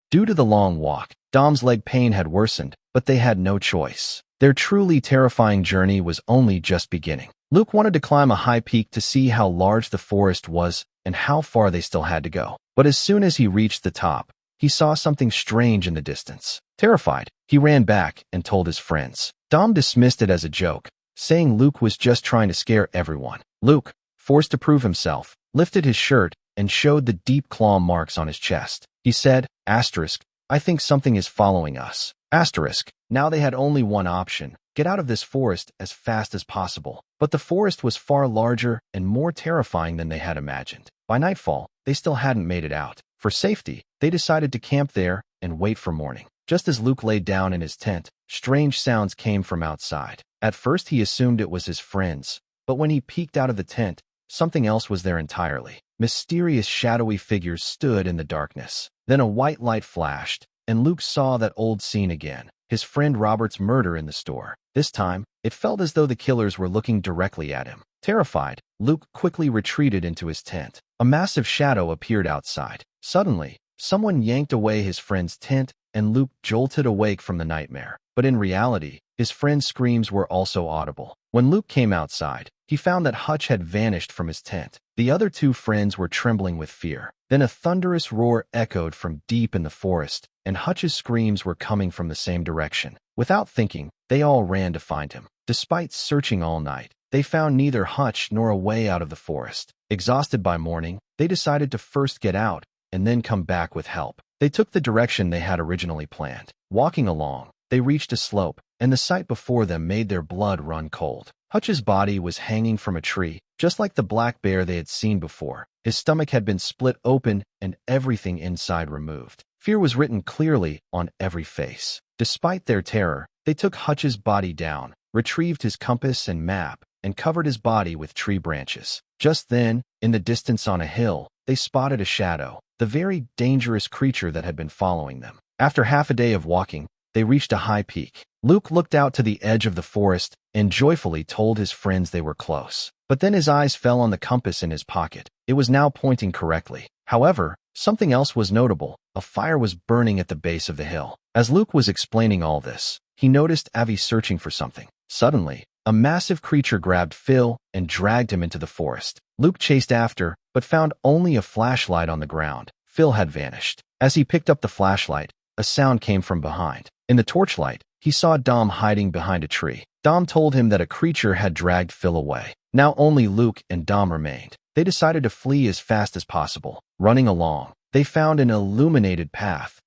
Due to the long walk, Dom's leg pain had worsened, but they had no choice. Their truly terrifying journey was only just beginning. Luke wanted to climb a high peak to see how large the forest was and how far they still had to go. But as soon as he reached the top, he saw something strange in the distance. Terrified, he ran back and told his friends. Dom dismissed it as a joke, saying Luke was just trying to scare everyone. Luke, forced to prove himself, lifted his shirt and showed the deep claw marks on his chest. He said, "Asterisk, I think something is following us." Asterisk. Now they had only one option: get out of this forest as fast as possible. But the forest was far larger and more terrifying than they had imagined. By nightfall, they still hadn't made it out. For safety, they decided to camp there and wait for morning. Just as Luke lay down in his tent, strange sounds came from outside. At first he assumed it was his friends, but when he peeked out of the tent, something else was there entirely. Mysterious shadowy figures stood in the darkness. Then a white light flashed, and Luke saw that old scene again. His friend Robert's murder in the store. This time, it felt as though the killers were looking directly at him. Terrified, Luke quickly retreated into his tent. A massive shadow appeared outside. Suddenly, someone yanked away his friend's tent, and Luke jolted awake from the nightmare. But in reality, his friend's screams were also audible. When Luke came outside, he found that Hutch had vanished from his tent. The other two friends were trembling with fear. Then a thunderous roar echoed from deep in the forest, and Hutch's screams were coming from the same direction. Without thinking, they all ran to find him. Despite searching all night, they found neither Hutch nor a way out of the forest. Exhausted by morning, they decided to first get out and then come back with help. They took the direction they had originally planned. Walking along, they reached a slope, and the sight before them made their blood run cold. Hutch's body was hanging from a tree, just like the black bear they had seen before. His stomach had been split open and everything inside removed. Fear was written clearly on every face. Despite their terror, they took Hutch's body down, retrieved his compass and map, and covered his body with tree branches. Just then, in the distance on a hill, they spotted a shadow, the very dangerous creature that had been following them. After half a day of walking, they reached a high peak. Luke looked out to the edge of the forest and joyfully told his friends they were close. But then his eyes fell on the compass in his pocket. It was now pointing correctly. However, something else was notable. A fire was burning at the base of the hill. As Luke was explaining all this, he noticed Avi searching for something. Suddenly, a massive creature grabbed Phil and dragged him into the forest. Luke chased after, but found only a flashlight on the ground. Phil had vanished. As he picked up the flashlight, a sound came from behind. In the torchlight, he saw Dom hiding behind a tree. Dom told him that a creature had dragged Phil away. Now only Luke and Dom remained. They decided to flee as fast as possible. Running along, they found an illuminated path